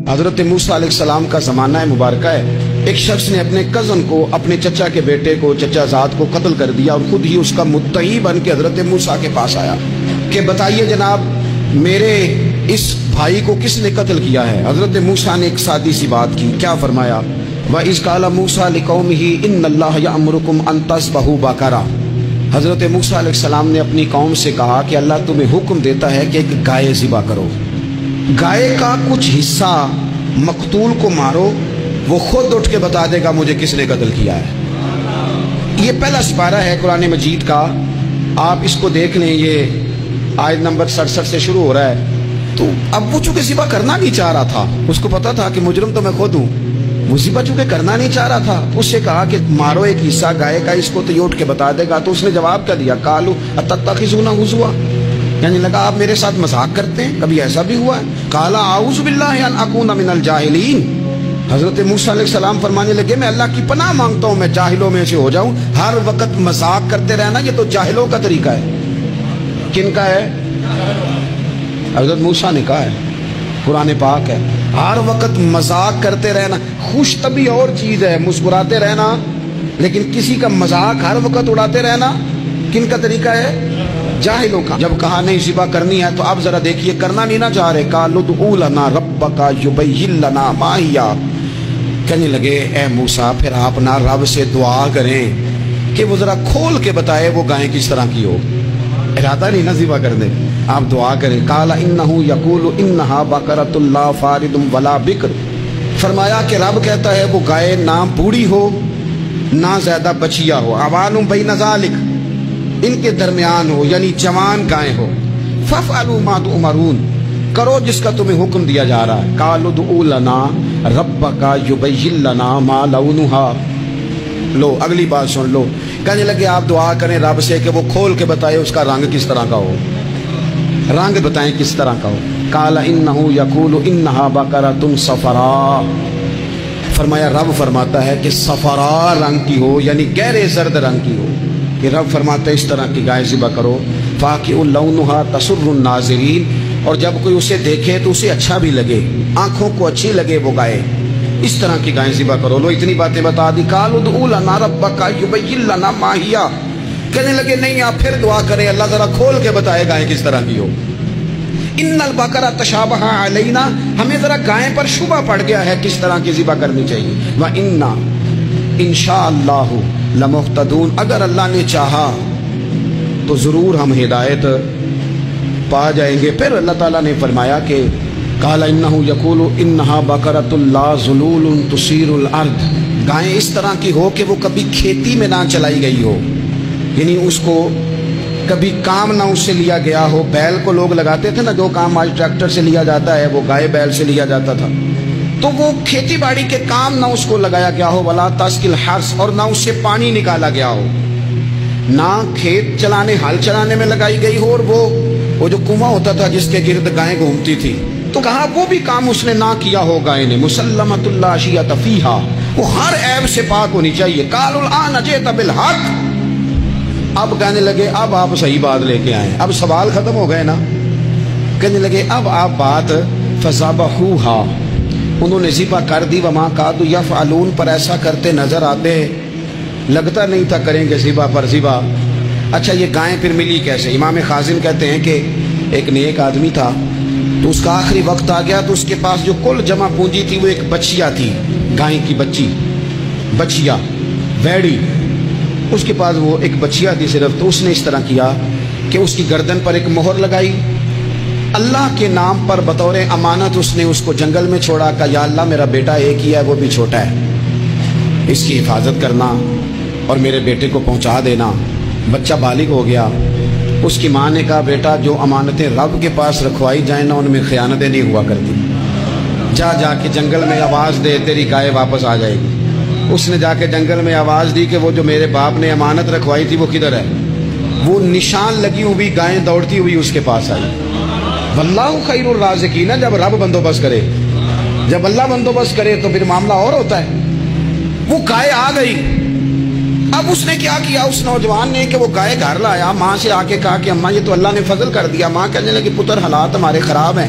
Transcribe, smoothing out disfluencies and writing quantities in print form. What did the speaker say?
حضرت موسیٰ علیہ السلام کا زمانہ مبارکہ ہے، ایک شخص نے اپنے کزن کو، اپنے چچا کے بیٹے کو، چچا زاد کو قتل کر دیا اور خود ہی اس کا مدعی بن کے حضرت موسیٰ کے پاس آیا کہ بتائیے جناب میرے اس بھائی کو کس نے قتل کیا ہے؟ حضرت موسیٰ نے ایک سادی سی بات کی، کیا فرمایا؟ وَإِذْ قَالَ مُوسَىٰ لِقَوْمِهِ إِنَّ اللَّهَ يَأْمُرُكُمْ أَن تَذْبَحُوا بَقَرَةً۔ حضرت موسیٰ علیہ السلام نے اپنی قوم سے کہا کہ اللہ تمہیں حکم دیتا ہے کہ ایک گائے ذبح کرو، گائے کا کچھ حصہ مقتول کو مارو، وہ خود اٹھ کے بتا دے گا مجھے کس نے قتل کیا ہے۔ یہ پہلا سپارہ ہے قرآن مجید کا، آپ اس کو دیکھ لیں، یہ آیت نمبر 67 سے شروع ہو رہا ہے۔ تو اب وہ چونکہ ذبح کرنا نہیں چاہ رہا تھا، اس کو پتا تھا کہ مجرم تو میں خود ہوں، وہ ذبح چونکہ کرنا نہیں چاہ رہا تھا، اس سے کہا کہ مارو ایک حصہ گائے کا، اس کو تو یہ اٹھ کے بتا دے گا۔ تو اس نے جواب کیا دیا؟ قالوا اتتخذون ہزوا، یعنی لگا آپ میرے ساتھ مذاق کرتے ہیں، کبھی ایسا بھی ہوا ہے؟ قال اعوذ باللہ ان اکون من الجاہلین۔ حضرت موسیٰ علیہ السلام فرمانے لگے میں اللہ کی پناہ مانگتا ہوں میں جاہلوں میں سے ہو جاؤں۔ ہر وقت مذاق کرتے رہنا یہ تو جاہلوں کا طریقہ ہے۔ کن کا ہے؟ حضرت موسیٰ نے کہا ہے، قرآن پاک ہے، ہر وقت مذاق کرتے رہنا۔ خوش طبعی اور چیز ہے، مسکراتے رہنا، لیکن کسی کا مذاق ہر وقت اڑاتے رہنا کن کا طریقہ ہے؟ جاہلوں کا۔ جب کہا نہیں ذبح کرنی ہے تو اب ذرا دیکھیے کرنا نہیں نہ چاہ رہے، قالوا ادع لنا ربک یبین لنا ما ہی، کہنے لگے اے موسیٰ پھر آپ نہ رب سے دعا کریں کہ وہ ذرا کھول کے بتائے وہ گائیں کس طرح کی ہو، ارادہ نہیں نہ ذبح کر دے، آپ دعا کریں۔ قال انہ یقول انہا بقرۃ لا فارض ولا بکر، فرمایا کہ رب کہتا ہے وہ گائے نہ بوڑھی ہو نہ زیادہ بچیا ہو، اوان بین ذالک، ان کے درمیان ہو، یعنی جوان گائے ہو۔ فافعلوا ما تؤمرون، کرو جس کا تمہیں حکم دیا جا رہا ہے۔ قالوا ادع لنا ربک یبین لنا ما لونھا، لو اگلی بات سن لو، کہنے لگے آپ دعا کریں رب سے کہ وہ کھول کے بتائے اس کا رنگ کس طرح کا ہو، رنگ بتائیں کس طرح کا ہو۔ قال انہ یقول انہا بقرۃ صفراء، فرمایا رب فرماتا ہے کہ صفراء رنگ کی ہو، یعنی گہرے زرد رنگ کی ہو، کہ رب فرماتا ہے اس طرح کی گائے ذبح کرو۔ فاقع لونھا تسر الناظرین، اور جب کوئی اسے دیکھے تو اسے اچھا بھی لگے، آنکھوں کو اچھی لگے وہ گائے، اس طرح کی گائیں ذبح کرو۔ لو اتنی باتیں بتا دی۔ قالوا ادع لنا ربک یبین لنا ما ہی، کہنے لگے نہیں آپ پھر دعا کریں اللہ ذرا کھول کے بتائے گائیں کس طرح کی ہو۔ ان البقرہ تشابہ علینا، ہمیں ذرا گائیں پر شبہ پڑ گیا ہے کس طرح کی ذبح کرنی چاہیے۔ وَإِنَّا انشاءاللہ لمہتدون، اگر اللہ نے چاہا تو ضرور ہم ہدایت پا جائیں گے۔ پھر اللہ تعالیٰ نے فرمایا کہ قال انہ یقول انہا بقرۃ لا ذلول تثیر الارض، گائیں اس طرح کی ہو کہ وہ کبھی کھیتی میں نہ چلائی گئی ہو، یعنی اس کو کبھی کام نہ اس سے لیا گیا ہو۔ بیل کو لوگ لگاتے تھے نا، جو کام آج ٹریکٹر سے لیا جاتا ہے وہ گائے بیل سے لیا جاتا تھا، تو وہ کھیتی باڑی کے کام نہ اس کو لگایا گیا ہو، ولا تسقی الحرث، اور نہ اس سے پانی نکالا گیا ہو، نہ کھیت چلانے ہل چلانے میں لگائی گئی ہو، اور وہ جو کنواں ہوتا تھا جس کے گرد گائیں گھومتی تھی، تو کہا وہ بھی کام اس نے نہ کیا ہو گائے نے۔ مسلمۃ لا شیۃ فیہا، وہ ہر عیب سے پاک ہونی چاہیے۔ قالوا الآن جئت بالحق، اب کہنے لگے اب آپ صحیح بات لے کے آئیں، اب سوال ختم ہو گئے نا، کہنے لگے اب آپ بات فذبحوہا، انہوں نے ذبح کر دی۔ وما کادوا یفعلون، پر ایسا کرتے نظر آتے، لگتا نہیں تھا کریں گے ذبح پر ذبح۔ اچھا یہ گائیں پھر ملی کیسے؟ امام خازن کہتے ہیں کہ ایک نیک آدمی تھا، تو اس کا آخری وقت آ گیا، تو اس کے پاس جو کل جمع پونجی تھی وہ ایک بچیا تھی، گائیں کی بچیا ویڑی، اس کے پاس وہ ایک بچیا تھی صرف۔ تو اس نے اس طرح کیا کہ اس کی گردن پر ایک مہر لگائی، اللہ کے نام پر بطور امانت اس نے اس کو جنگل میں چھوڑا، کہ یا اللہ میرا بیٹا ایک ہی ہے وہ بھی چھوٹا ہے، اس کی حفاظت کرنا اور میرے بیٹے کو پہنچا دینا۔ بچہ بالغ ہو گیا، اس کی ماں نے کہا بیٹا جو امانتیں رب کے پاس رکھوائی جائیں نا ان میں خیانتیں نہیں ہوا کرتی، جا کے جنگل میں آواز دے تیری گائے واپس آ جائے گی۔ اس نے جا کے جنگل میں آواز دی کہ وہ جو میرے باپ نے امانت رکھوائی تھی وہ کدھر ہے؟ وہ نشان لگی ہوئی گائیں دوڑتی ہوئی اس کے پاس آئی۔ واللہ خیر الرازقین، جب رب بندوبست کرے، جب اللہ بندوبست کرے تو پھر معاملہ اور ہوتا ہے۔ وہ گائے آ گئی، اب اس نے کیا کیا اس نوجوان نے کہ وہ گائے گھر لایا، ماں سے آ کے کہا کہ اماں یہ تو اللہ نے فضل کر دیا۔ ماں کہنے لگی پتر حالات ہمارے خراب ہیں،